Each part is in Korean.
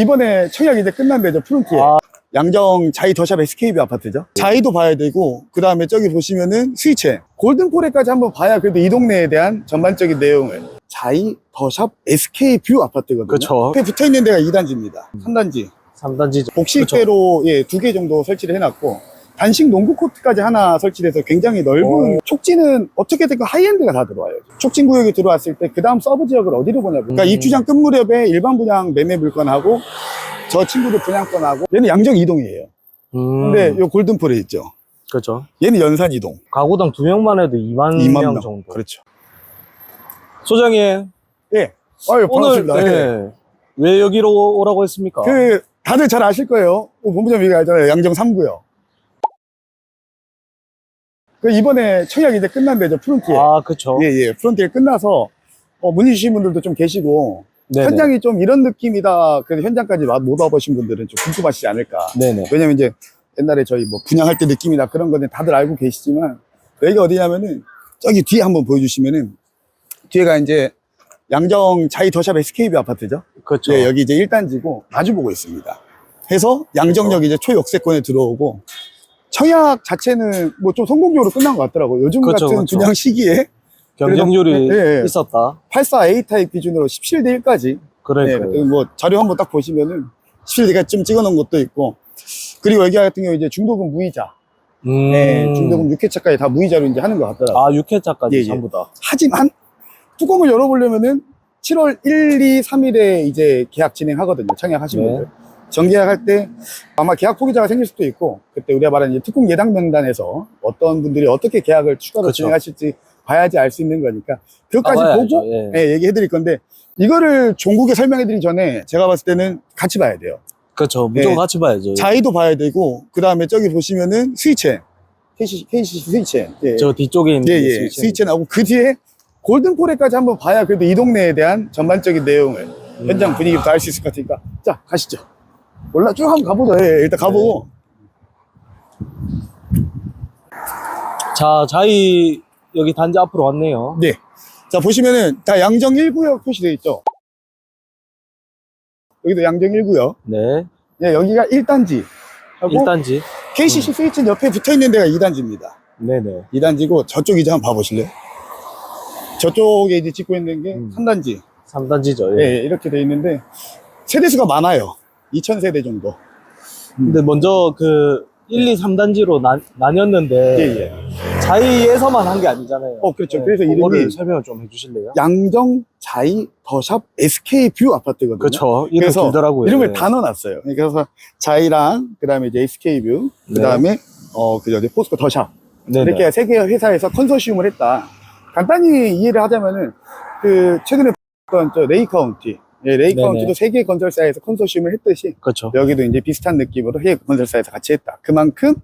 이번에 청약 이제 끝난대죠. 프론티에. 양정 자이 더샵 SKB 아파트죠. 자이도 봐야 되고, 그 다음에 저기 보시면은 스위첸 골든포레까지 한번 봐야 그래도 이 동네에 대한 전반적인 내용을. 자이 더샵 SK뷰 아파트거든요. 그쵸. 옆에 붙어있는 데가 2단지입니다 3단지 3단지죠. 복식대로 예, 2개 정도 설치를 해놨고, 단식 농구 코트까지 하나 설치돼서 굉장히 넓은. 촉진은 어떻게 됐건 하이엔드가 다 들어와요. 촉진 구역이 들어왔을 때 그 다음 서브 지역을 어디로 보냐고. 그러니까 입주장 끝 무렵에 일반 분양 매매 물건하고 저 친구도 분양권하고. 얘는 양정 이동이에요. 근데 요 골든폴에 있죠. 그렇죠. 얘는 연산 이동. 가구당 2명만 해도 2만 명 정도. 그렇죠. 소장님, 예. 아유, 오늘 반갑습니다. 예. 왜 여기로 오라고 했습니까? 그 다들 잘 아실 거예요. 본부장 여기 알잖아요. 양정 3구요. 그 이번에 청약 이제 끝난대죠. 프론티에. 그쵸. 예. 프론티에 끝나서 문의 주신 분들도 좀 계시고, 네네. 현장이 좀 이런 느낌이다. 그래서 현장까지 못 와보신 분들은 좀 궁금하시지 않을까. 네네. 왜냐면 이제 옛날에 저희 뭐 분양할 때 느낌이나 그런 거는 다들 알고 계시지만, 여기가 어디냐면은 저기 뒤에 한번 보여주시면은, 뒤에가 이제 양정 자이 더샵 SKB 아파트죠. 그렇죠. 예, 여기 이제 1단지고 마주보고 있습니다. 해서 양정역 이제 초역세권에 들어오고, 청약 자체는 뭐 좀 성공적으로 끝난 것 같더라고요. 요즘 그쵸, 같은 그쵸. 분양 시기에. 경쟁률이 예. 있었다. 84A 타입 기준으로 17대 1까지. 그러니까요. 뭐 자료 한번 딱 보시면은 17대가 좀 찍어 놓은 것도 있고. 그리고 여기 같은 경우 이제 중도금 무이자. 네, 중도금 6회차까지 다 무이자로 이제 하는 것 같더라고요. 6회차까지 예. 전부 다. 하지만 뚜껑을 열어보려면은 7월 1, 2, 3일에 이제 계약 진행하거든요. 청약하신 네. 분들. 정계약할 때 아마 계약 포기자가 생길 수도 있고, 그때 우리가 말하는 이제 특공 예당 명단에서 어떤 분들이 어떻게 계약을 추가로 그쵸. 진행하실지 봐야지 알 수 있는 거니까 그것까지 봐야죠. 보고 예. 얘기해 드릴 건데, 이거를 종국에 설명해 드리기 전에 제가 봤을 때는 같이 봐야 돼요. 그렇죠. 무조건 예. 같이 봐야죠. 자이도 봐야 되고, 그 다음에 저기 보시면은 스위첸 KCC 스위첸. 예. 저 뒤쪽에 있는 예. 스위첸하고 그 뒤에 골든포레까지 한번 봐야 그래도 이 동네에 대한 전반적인 내용을, 현장 분위기부터 알 수 있을 것 같으니까, 자 가시죠. 올라 쭉 한번 가보죠. 예, 일단 가보고. 자, 자이 여기 단지 앞으로 왔네요. 네. 자, 보시면은 다 양정 1구역 표시되어 있죠. 여기도 양정 1구역. 네. 예, 여기가 1단지 하고 1단지. KCC 스위첸 옆에 붙어 있는 데가 2단지입니다. 네네. 2단지고 저쪽 이제 한번 봐보실래요? 저쪽에 이제 짓고 있는 게 3단지. 3단지죠. 예, 이렇게 돼 있는데 세대수가 많아요. 2000세대 정도. 근데 먼저 그 1, 2, 3단지로 나뉘었는데 예. 자이에서만 한 게 아니잖아요. 그렇죠. 그래서 그거를 이름이 설명을 좀 해주실래요? 양정 자이 더샵 SK뷰 아파트거든요. 그렇죠. 이름 그래서 길더라고요. 이름을 예. 다 넣어놨어요. 그래서 자이랑 그다음에 이제 SK뷰, 그다음에 그 여기 포스코 더샵, 네네. 이렇게 세 개 회사에서 컨소시움을 했다. 간단히 이해를 하자면은 그 최근에 봤던 저 레이카운티, 레이카운티도 세 개 건설사에서 컨소시움을 했듯이 그렇죠. 여기도 이제 비슷한 느낌으로 세 개 건설사에서 같이 했다. 그만큼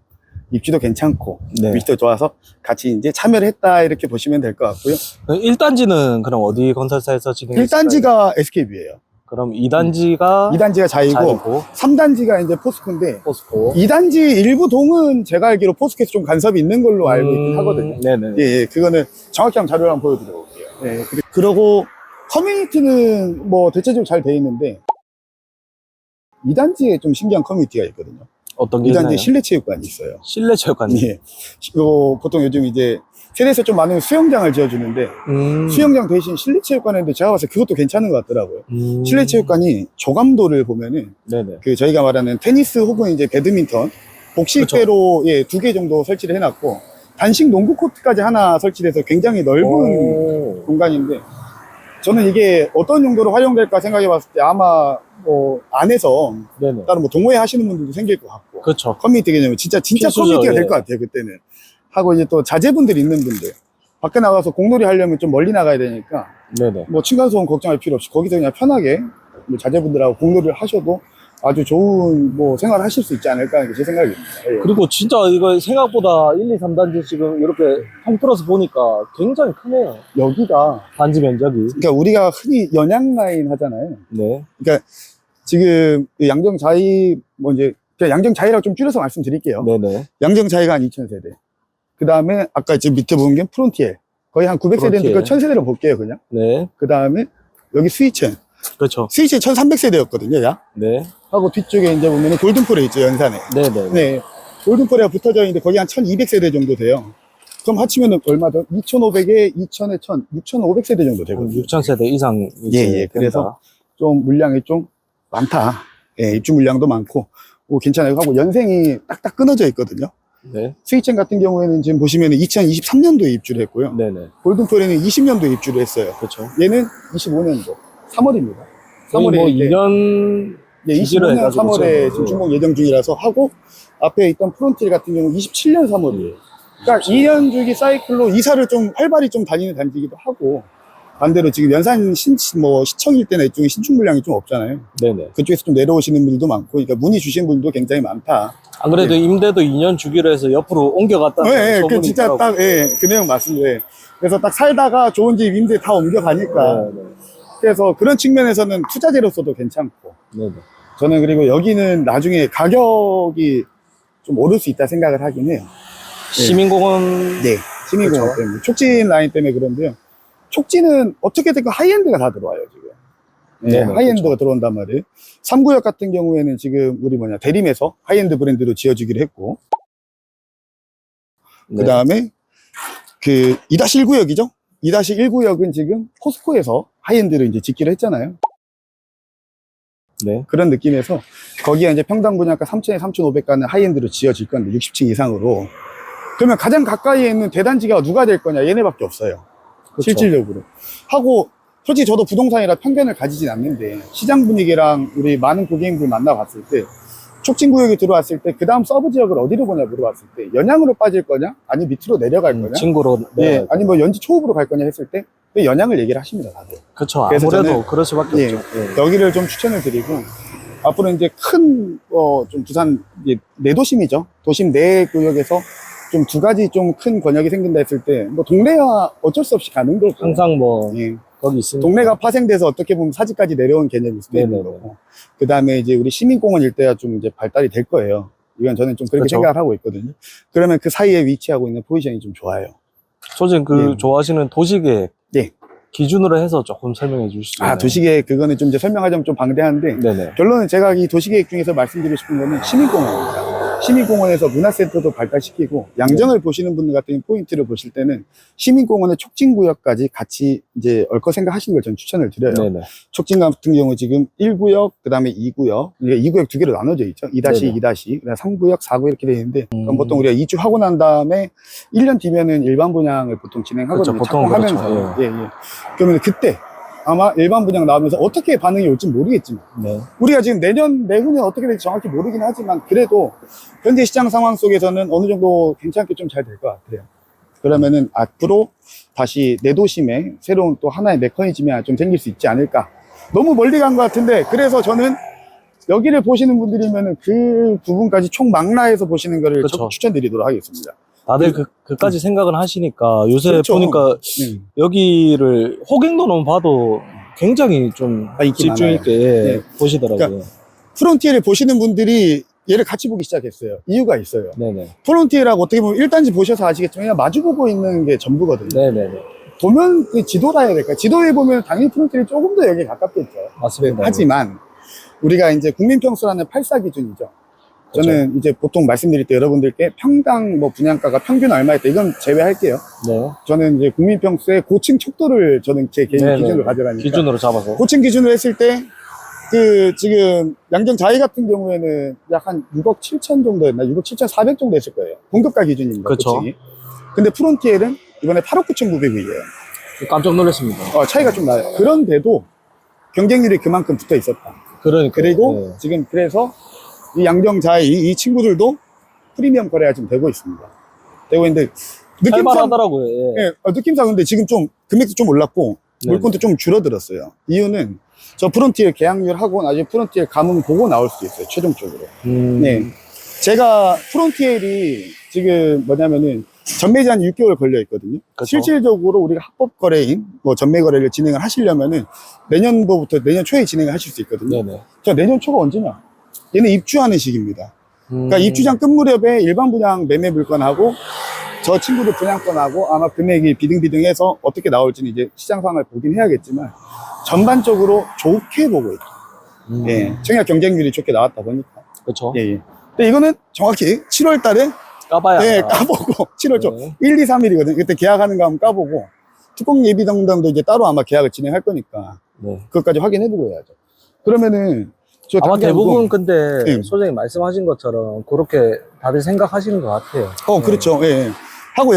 입지도 괜찮고 네. 위치도 좋아서 같이 이제 참여를 했다, 이렇게 보시면 될 것 같고요. 1단지는 그럼 어디 건설사에서 진행했을까요? 1단지가 SK뷰예요. 그럼 2단지가 2단지가 자이고, 자이고 3단지가 이제 포스코인데, 포스코. 2단지 일부 동은 제가 알기로 포스코에서 좀 간섭이 있는 걸로 알고 있긴 하거든요. 네네. 예, 그거는 정확히 한번 자료를 한번 보여드려 볼게요. 예, 그러고 커뮤니티는 뭐 대체적으로 잘 돼 있는데, 2단지에 좀 신기한 커뮤니티가 있거든요. 어떤 게 있나요? 2단지에 실내체육관이 있어요. 실내체육관. 예. 보통 요즘 이제 세대에서 좀 많은 수영장을 지어주는데, 수영장 대신 실내체육관인데 제가 봤을 때 그것도 괜찮은 것 같더라고요. 실내체육관이 조감도를 보면은 네네. 그 저희가 말하는 테니스 혹은 이제 배드민턴 복식대로 예, 2개 정도 설치를 해놨고, 단식 농구 코트까지 하나 설치돼서 굉장히 넓은 공간인데, 저는 이게 어떤 용도로 활용될까 생각해 봤을 때 아마 뭐 안에서 네네. 따로 뭐 동호회 하시는 분들도 생길 것 같고, 그렇죠. 커뮤니티 개념은 진짜 필수죠, 커뮤니티가 될 예. 것 같아요. 그때는 하고, 이제 또 자제분들 있는 분들 밖에 나가서 공놀이 하려면 좀 멀리 나가야 되니까 네네. 뭐 층간소음 걱정할 필요 없이 거기서 그냥 편하게 뭐 자제분들하고 공놀이를 하셔도 아주 좋은 뭐 생활을 하실 수 있지 않을까 하는 게 제 생각입니다. 예. 그리고 진짜 이거 생각보다 1, 2, 3단지 지금 이렇게 통틀어서 보니까 굉장히 크네요. 여기가 단지 면적이. 그러니까 우리가 흔히 연양 라인 하잖아요. 네. 그러니까 지금 양정 자이 뭐 이제 그냥 양정 자이라고 좀 줄여서 말씀드릴게요. 네네. 양정 자이가 한 2,000세대. 그 다음에 아까 지금 밑에 보는 게 프론티에 거의 한 900세대인데 그 1,000세대로 볼게요, 그냥. 네. 그 다음에 여기 스위첸 그렇죠. 스위치 1300세대였거든요, 야. 네. 하고 뒤쪽에 이제 보면은 골든폴에 있죠, 연산에. 네네. 네. 골든폴에 붙어져 있는데 거기 한 1200세대 정도 돼요. 그럼 합치면은 얼마 더? 2500에 2000에 1000, 6500세대 정도 되거든요. 6000세대 이상. 예. 그래서 좀 물량이 좀 많다. 예, 입주 물량도 많고, 오, 괜찮아요. 하고 연생이 딱딱 끊어져 있거든요. 네. 스위첸 같은 경우에는 지금 보시면은 2023년도에 입주를 했고요. 네네. 골든폴에는 20년도에 입주를 했어요. 그렇죠. 얘는 25년도 3월입니다. 거의 3월에 뭐 이제 2년 예, 기기로 25년 해가지고 3월에 지금 지금 준공 예정 중이라서 하고 앞에 있던 프론티일 같은 경우 27년 3월이에요. 그러니까 2년 주기 사이클로 이사를 좀 활발히 좀 다니는 단지이기도 하고 반대로 지금 연산 시청일 때는 이쪽에 신축 물량이 좀 없잖아요. 네네. 그쪽에서 좀 내려오시는 분들도 많고, 그러니까 문의 주신 분들도 굉장히 많다. 안 그래도 네. 임대도 2년 주기로 해서 옆으로 옮겨갔다는 네, 소문이 그 진짜 있더라고요. 딱, 예, 그 내용 맞습니다. 예. 그래서 딱 살다가 좋은 집 임대 다 옮겨가니까. 네네. 그래서 그런 측면에서는 투자재로서도 괜찮고. 네네. 저는 그리고 여기는 나중에 가격이 좀 오를 수 있다 생각을 하긴 해요. 시민공원. 네. 시민공원 그렇죠. 때문에. 촉진 라인 때문에 그런데요. 촉진은 어떻게든 그 하이엔드가 다 들어와요, 지금. 네, 네네, 하이엔드가 그렇죠. 들어온단 말이에요. 3구역 같은 경우에는 지금 우리 대림에서 하이엔드 브랜드로 지어주기로 했고, 네. 그 다음에 그 2-1구역이죠? 2-1구역은 지금 포스코에서 하이엔드를 이제 짓기로 했잖아요. 네. 그런 느낌에서 거기에 이제 평당 분양가 3,000에 3,500가는 하이엔드로 지어질 건데 60층 이상으로. 그러면 가장 가까이에 있는 대단지가 누가 될 거냐? 얘네밖에 없어요. 그렇죠. 실질적으로. 하고 솔직히 저도 부동산이라 편견을 가지진 않는데 시장 분위기랑 우리 많은 고객님들 만나봤을 때 촉진구역에 들어왔을 때 그 다음 서브 지역을 어디로 보냐 물어봤을 때 연양으로 빠질 거냐? 아니 밑으로 내려갈 거냐? 친구로. 예, 아니 뭐 연지 초읍으로 갈 거냐 했을 때 그 연양을 얘기를 하십니다, 다들. 그렇죠. 그래서 아무래도 저는- 그럴 수밖에 예, 없죠. 예. 여기를 좀 추천을 드리고 앞으로 이제 큰 좀 부산 이제 내도심이죠. 도심 내 구역에서 좀 두 가지 좀 큰 권역이 생긴다 했을 때 뭐 동네와 어쩔 수 없이 가는 거고. 항상 뭐 예. 거기 있으니까. 동네가 파생돼서 어떻게 보면 사지까지 내려온 개념일 수도 있는 네네네. 거고. 그 다음에 이제 우리 시민공원 일대가 좀 이제 발달이 될 거예요. 이건 저는 좀 그렇게 그렇죠. 생각을 하고 있거든요. 그러면 그 사이에 위치하고 있는 포지션이 좀 좋아요. 소진 그 예. 좋아하시는 도시계획 예. 기준으로 해서 조금 설명해 주실 수 있나요? 아, 도시계획 그거는 좀 이제 설명하자면 좀 방대한데 네네. 결론은 제가 이 도시계획 중에서 말씀드리고 싶은 거는 시민공원입니다. 시민공원에서 문화센터도 발달시키고 양정을 보시는 분들 같은 포인트를 보실 때는 시민공원의 촉진구역까지 같이 이제 얽어 생각하시는 걸 저는 추천을 드려요. 네네. 촉진 같은 경우 지금 1구역, 그 다음에 2구역, 이게 2구역 두 개로 나눠져 있죠. 2-2, 네네. 2-, 그다음에 3구역, 4구역 이렇게 되어 있는데 그럼 보통 우리가 이주하고 난 다음에 1년 뒤면은 일반 분양을 보통 진행하거든요. 그렇죠. 보통 착공하면서. 그렇죠. 예, 예. 그러면 그때 아마 일반 분양 나오면서 어떻게 반응이 올지 모르겠지만 네. 우리가 지금 내후년 어떻게 될지 정확히 모르긴 하지만 그래도 현재 시장 상황 속에서는 어느 정도 괜찮게 좀 잘 될 것 같아요. 그러면은 앞으로 다시 내도심에 새로운 또 하나의 메커니즘이 좀 생길 수 있지 않을까. 너무 멀리 간 것 같은데 그래서 저는 여기를 보시는 분들이면은 그 부분까지 총망라해서 보시는 거를 그렇죠. 추천드리도록 하겠습니다. 다들 그까지 생각은 하시니까 요새 그렇죠. 보니까 음. 여기를 호갱도는 봐도 굉장히 좀 아, 인기 집중 많아요. 있게 네. 보시더라고요. 그러니까 프론티에를 보시는 분들이 얘를 같이 보기 시작했어요. 이유가 있어요. 네네. 프론티에라고 어떻게 보면 1단지 보셔서 아시겠지만 그냥 마주보고 있는 게 전부거든요. 네네네. 보면 그 지도라 해야 될까? 지도에 보면 당연히 프론티에 조금 더 여기 가깝겠죠. 맞습니다. 하지만 우리가 이제 국민평수라는 8사 기준이죠. 저는 이제 보통 말씀드릴 때 여러분들께 평당 뭐 분양가가 평균 얼마였다 이건 제외할게요. 네. 저는 이제 국민평수의 고층 척도를 저는 제 개인 네네. 기준으로 가져가니까 기준으로 잡아서. 고층 기준으로 했을 때 그 지금 양정 자이 같은 경우에는 약 한 6억 7천 정도였나 6억 7천 4백 정도 했을 거예요. 공급가 기준입니다. 그렇죠. 고층이. 근데 프론티엘은 이번에 8억 9천 9백이에요. 깜짝 놀랐습니다. 차이가 좀 나요. 그런데도 경쟁률이 그만큼 붙어 있었다. 그러니까. 그리고 지금 그래서 이 양정자이 이 친구들도 프리미엄 거래가 지금 되고 있습니다. 되고 있는데 느낌상 활발하더라고요. 예. 예, 느낌상 근데 지금 좀 금액도 좀 올랐고 네네. 물건도 좀 줄어들었어요. 이유는 저 프론티엘 계약률 하고 나중에 프론티엘 가문 보고 나올 수도 있어요. 최종적으로. 네. 제가 프론티엘이 지금 뭐냐면은 전매제 한 6개월 걸려 있거든요. 그쵸. 실질적으로 우리가 합법 거래인 뭐 전매 거래를 진행을 하시려면은 내년도부터 내년 초에 진행을 하실 수 있거든요. 네네. 자, 내년 초가 언제냐? 얘는 입주하는 시기입니다. 그러니까 입주장 끝 무렵에 일반 분양 매매 물건하고 저 친구도 분양권하고 아마 금액이 비등비등해서 어떻게 나올지는 이제 시장 상황을 보긴 해야겠지만 전반적으로 좋게 보고 있다. 예, 청약 경쟁률이 좋게 나왔다 보니까. 그렇죠. 예, 예. 근데 이거는 정확히 7월 달에 까봐야. 예, 알아. 까보고 7월 초 네. 1, 2, 3일이거든. 그때 계약하는 거 한번 까보고 특공 예비 담당도 이제 따로 아마 계약을 진행할 거니까 네. 그것까지 확인해보고 해야죠. 그러면은 저 아마 단계하고- 대부분 근데 예. 소장님 말씀하신 것처럼 그렇게 다들 생각하시는 것 같아요. 그렇죠. 예, 예. 하고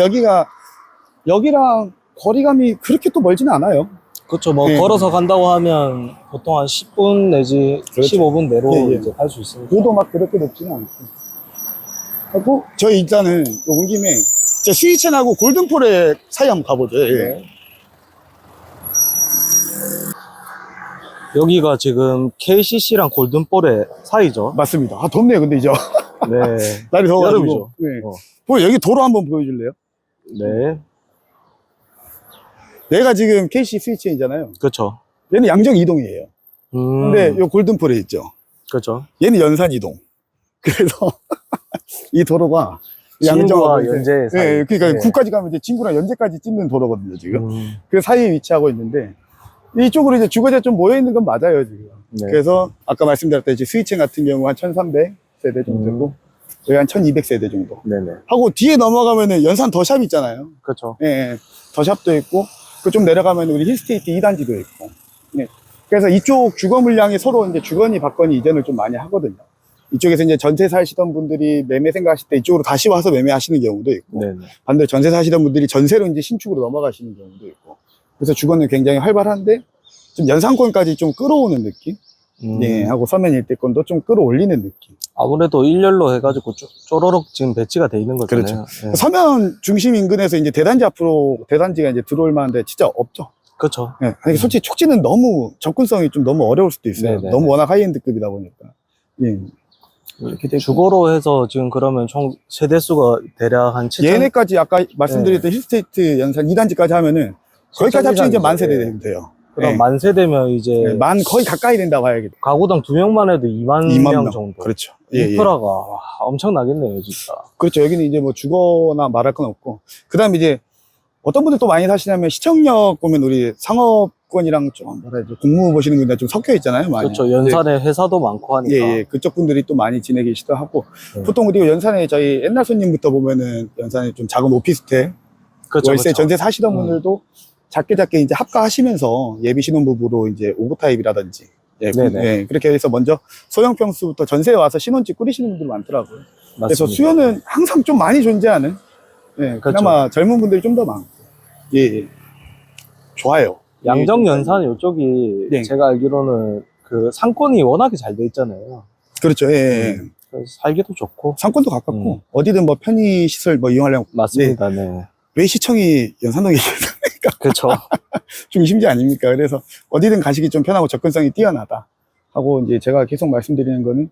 여기랑 거리감이 그렇게 또 멀지는 않아요. 그렇죠. 뭐 예. 걸어서 간다고 하면 보통 한 10분 내지 그렇죠. 15분 내로 예, 예. 이제 갈 수 있으니까. 도도 막 그렇게 높지는 않고. 하고 저희 일단은 온 김에 제 스위첸하고 골든폴의 사이 한번 가보죠. 예. 네. 여기가 지금 KCC랑 골든볼의 사이죠. 맞습니다. 아, 덥네요, 근데 이제. 네. 날이 더워가지고. 여름이죠. 네. 어. 여기 도로 한번 보여줄래요? 네. 얘가 지금 KC 스위첸이잖아요. 그렇죠. 얘는 양정 이동이에요. 근데 요 골든폴에 있죠. 그렇죠. 얘는 연산 이동. 그래서 이 도로가 진구와 양정하고 연재 사이. 예, 그러니까 네. 구까지 가면 이제 진구랑 연재까지 찍는 도로거든요, 지금. 음, 그 사이에 위치하고 있는데 이쪽으로 이제 주거지가 좀 모여 있는 건 맞아요, 지금. 네. 그래서 아까 말씀드렸듯이 스위첸 같은 경우 한 1300세대 정도고 여기 한 1200세대 정도. 네네. 하고 뒤에 넘어가면은 연산 더샵 있잖아요. 그렇죠. 예, 예. 더샵도 있고 그 좀 내려가면 우리 힐스테이트 2단지도 있고. 네. 그래서 이쪽 주거 물량이 서로 이제 주거니 받거니 이전을 좀 많이 하거든요. 이쪽에서 이제 전세 사시던 분들이 매매 생각하실 때 이쪽으로 다시 와서 매매하시는 경우도 있고, 네네. 반대로 전세 사시던 분들이 전세로 이제 신축으로 넘어가시는 경우도 있고. 그래서 주거는 굉장히 활발한데 좀 연상권까지 좀 끌어오는 느낌. 네, 하고 서면 일대권도 좀 끌어올리는 느낌. 아무래도 일렬로 해가지고 쪼로록 지금 배치가 돼 있는 거잖아요. 네. 서면 중심 인근에서 이제 대단지 앞으로 대단지가 이제 들어올 만한데 진짜 없죠. 그렇죠. 네. 아니, 솔직히 촉지는 너무 접근성이 좀 너무 어려울 수도 있어요. 네네. 너무 워낙 하이엔드급이다 보니까. 예. 이렇게 되고. 주거로 해서 지금 그러면 총 세대수가 대략 한 7천. 얘네까지 아까 말씀드렸던 힐스테이트 연산 2단지까지 하면은 거기까지 합치면 이제 만 세대 되면 돼요. 그럼 예. 만 세대면 이제 네, 만 거의 가까이 된다고 봐야겠다. 가구당 2명만 해도 2만 2만 명 명 정도. 그렇죠. 예, 예. 인프라가 와, 엄청나겠네요, 진짜. 그렇죠. 여기는 이제 뭐 주거나 말할 건 없고. 그 다음에 이제 어떤 분들 또 많이 사시냐면 시청역 보면 우리 상업권이랑 좀 뭐라 해야 되지 공무 보시는 분들 좀 섞여 있잖아요. 많이. 그렇죠. 연산에 회사도 많고 하니까. 예, 예. 그쪽 분들이 또 많이 지내계시도 하고. 네. 보통 그리고 연산에 저희 옛날 손님부터 보면은 연산에 좀 작은 오피스텔, 그렇죠. 월세 그렇죠. 전세 사시던 분들도 작게 이제 합가하시면서 예비 신혼부부로 이제 오브타입이라든지. 예, 네네. 예, 그렇게 해서 먼저 소형 평수부터 전세에 와서 신혼집 꾸리시는 분들이 많더라고요. 그래서 맞습니다. 수요는 항상 좀 많이 존재하는, 예, 그렇죠. 그나마 젊은 분들이 좀 더 많고, 예, 예. 좋아요. 양정 예, 연산 이쪽이 네. 제가 알기로는 그 상권이 워낙에 잘 돼 있잖아요. 그렇죠, 예, 예. 그래서 살기도 좋고. 상권도 가깝고, 어디든 뭐 편의시설 뭐 이용하려면, 맞습니다. 네. 왜 시청이 연산동에 있습니까? 그렇죠. 중심지 아닙니까? 그래서 어디든 가시기 좀 편하고 접근성이 뛰어나다. 하고 이제 제가 계속 말씀드리는 거는,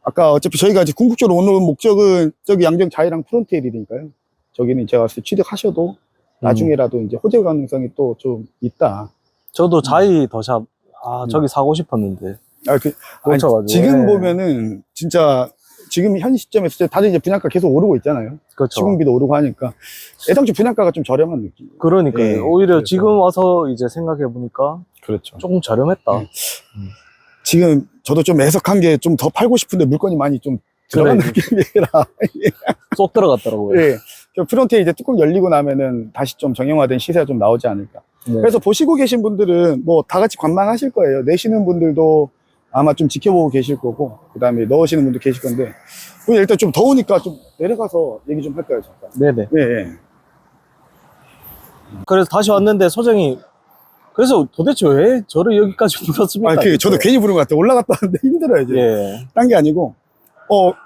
아까 어차피 저희가 이제 궁극적으로 오늘 목적은 저기 양정 자이랑 프론티엘이니까요. 저기는 제가 봤을 때 취득하셔도 나중에라도 이제 호재 가능성이 또 좀 있다. 저도 자이 더샵, 음. 저기 사고 싶었는데. 아, 아니, 그렇죠, 지금 네. 보면은 진짜 지금 현 시점에서 다들 이제 분양가 계속 오르고 있잖아요. 그렇죠. 시공비도 오르고 하니까 애당초 분양가가 좀 저렴한 느낌. 그러니까요. 예, 오히려 그래서. 지금 와서 이제 생각해보니까 그렇죠. 조금 저렴했다. 네. 지금 저도 좀 애석한 게 좀 더 팔고 싶은데 물건이 많이 좀 들어간 그래. 느낌이라. 쏙 들어갔더라고요. 예. 저 프론트에 이제 뚜껑 열리고 나면은 다시 좀 정형화된 시세가 좀 나오지 않을까. 네. 그래서 보시고 계신 분들은 뭐 다 같이 관망하실 거예요. 내시는 분들도 아마 좀 지켜보고 계실 거고, 그 다음에 넣으시는 분도 계실 건데, 그럼 일단 좀 더우니까 좀 내려가서 얘기 좀 할까요, 잠깐? 네네. 예, 예. 그래서 다시 왔는데 소장이 그래서 도대체 왜 저를 여기까지 불렀습니까? 아, 저도 괜히 부른 것 같아요. 올라갔다 왔는데 힘들어요, 이제. 예. 딴 게 아니고,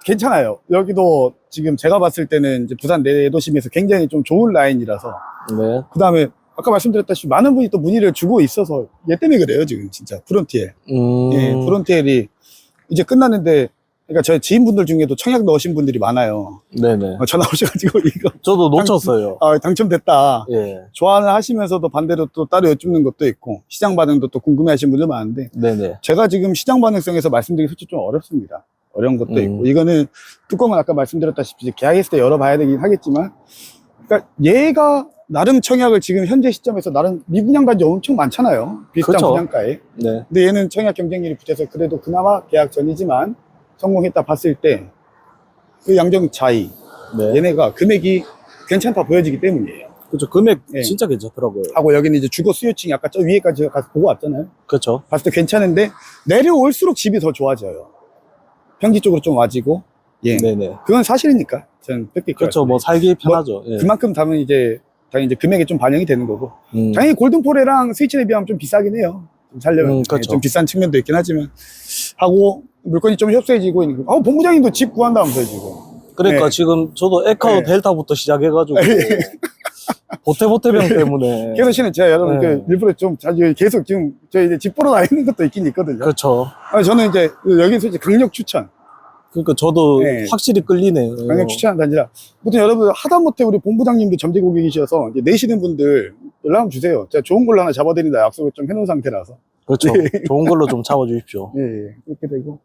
괜찮아요. 여기도 지금 제가 봤을 때는 이제 부산 내도심에서 굉장히 좀 좋은 라인이라서, 네. 그 다음에 아까 말씀드렸다시피 많은 분이 또 문의를 주고 있어서 얘 때문에 그래요, 지금 진짜. 프론티엘. 예, 프론티엘이 이제 끝났는데, 그러니까 저희 지인분들 중에도 청약 넣으신 분들이 많아요. 네네. 전화 오셔가지고 이거 저도 놓쳤어요. 당첨됐다. 예. 좋아는 하시면서도 반대로 또 따로 여쭙는 것도 있고 시장 반응도 또 궁금해 하시는 분들 많은데 네네. 제가 지금 시장 반응성에서 말씀드리기 솔직히 좀 어렵습니다. 어려운 것도 있고 음. 이거는 뚜껑은 아까 말씀드렸다시피 계약했을 때 열어봐야 되긴 하겠지만 그러니까 얘가 나름 청약을 지금 현재 시점에서 나름 미분양 단지 엄청 많잖아요. 비슷한 그쵸. 분양가에. 네. 근데 얘는 청약 경쟁률이 붙여서 그래도 그나마 계약 전이지만 성공했다 봤을 때 그 양정 차이 네. 얘네가 금액이 괜찮다 보여지기 때문이에요. 그렇죠. 금액 네. 진짜 괜찮더라고요. 하고 여기는 이제 주거 수요층이 아까 저 위에까지 제가 가서 보고 왔잖아요. 그렇죠. 봤을 때 괜찮은데 내려올수록 집이 더 좋아져요. 평지 쪽으로 좀 와지고. 예. 네네. 그건 사실이니까 저는 뺏길 것 그렇죠. 같아요. 뭐 살기 편하죠. 예. 그만큼 담은 이제 당연히 이제 금액에 좀 반영이 되는 거고. 당연히 골든포레랑 스위치에 비하면 좀 비싸긴 해요. 좀 살려면 그렇죠. 예, 좀 비싼 측면도 있긴 하지만 하고 물건이 좀 협소해지고 있는 거. 본부장님도 집 구한다면서요 지금. 그러니까 네. 지금 저도 에카우 네. 델타부터 시작해가지고 보태보태병 때문에. 그래서 실은 제가 여러분 네. 일부러 좀 자주 계속 지금 저희 이제 집 보러 다니는 것도 있긴 있거든요. 그렇죠. 저는 이제 여기 솔직히 강력 추천. 그러니까 저도 네. 확실히 끌리네요. 강력 추천한 단지라. 아무튼 여러분 하다못해 우리 본부장님도 점제 고객이셔서 이제 내시는 분들 연락 한번 주세요. 제가 좋은 걸로 하나 잡아드린다 약속을 좀 해놓은 상태라서. 그렇죠. 네. 좋은 걸로 좀 잡아주십시오. 예, 예. 그렇게 되고.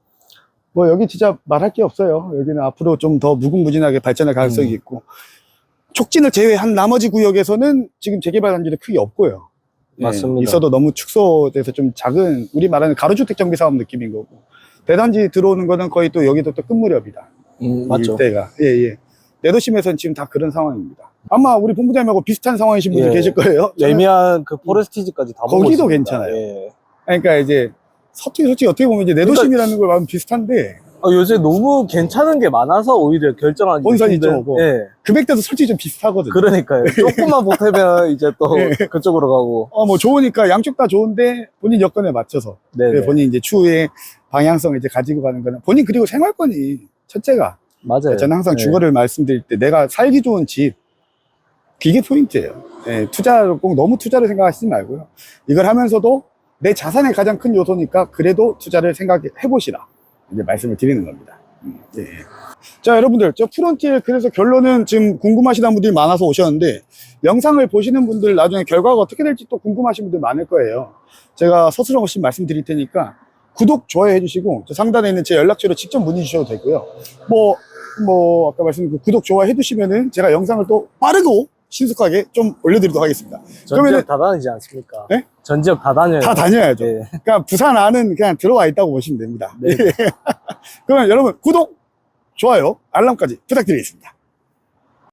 뭐 여기 진짜 말할 게 없어요. 여기는 앞으로 좀 더 무궁무진하게 발전할 가능성이 있고. 촉진을 제외한 나머지 구역에서는 지금 재개발 단지도 크게 없고요. 예, 맞습니다. 있어도 너무 축소돼서 좀 작은, 우리 말하는 가로주택 정비 사업 느낌인 거고. 대단지 들어오는 거는 거의 또 여기도 또 끝무렵이다. 맞죠. 일대가. 예, 예. 내도심에서는 지금 다 그런 상황입니다. 아마 우리 본부장님하고 비슷한 상황이신 분들 예. 계실 거예요. 저는 예미한 그 포레스티지까지 다 보고 거기도 있습니다. 괜찮아요. 예. 그러니까 이제 솔직히 어떻게 보면 이제 내도심이라는 걸 말하면 비슷한데 요새 너무 괜찮은 게 많아서 오히려 결정하기 본선이 힘든- 좀 오고. 예. 금액대도 솔직히 좀 비슷하거든요. 그러니까요. 조금만 보태면 이제 또 예. 그쪽으로 가고. 뭐 좋으니까 양쪽 다 좋은데 본인 여건에 맞춰서 네. 본인 이제 추후에 방향성을 이제 가지고 가는 거는 본인 그리고 생활권이 첫째가 맞아요. 저는 항상 예. 주거를 말씀드릴 때 내가 살기 좋은 집 그게 포인트예요. 예, 투자를 꼭 너무 투자를 생각하시지 말고요. 이걸 하면서도 내 자산의 가장 큰 요소니까 그래도 투자를 생각해 보시라 이제 말씀을 드리는 겁니다. 예. 자 여러분들 저 프론티엘 그래서 결론은 지금 궁금하시다는 분들이 많아서 오셨는데 영상을 보시는 분들 나중에 결과가 어떻게 될지 또 궁금하신 분들 많을 거예요. 제가 서스럼 없이 말씀드릴 테니까 구독 좋아요 해주시고 저 상단에 있는 제 연락처로 직접 문의 주셔도 되고요. 뭐 아까 말씀드린 그 구독 좋아요 해주시면은 제가 영상을 또 빠르고 신속하게 좀 올려드리도록 하겠습니다. 전 그러면은 지역 다 다니지 않습니까? 네? 전 지역 다 다녀요. 다 다녀야죠. 예. 그러니까 부산 안은 그냥 들어와 있다고 보시면 됩니다. 네. 그러면 여러분 구독, 좋아요, 알람까지 부탁드리겠습니다.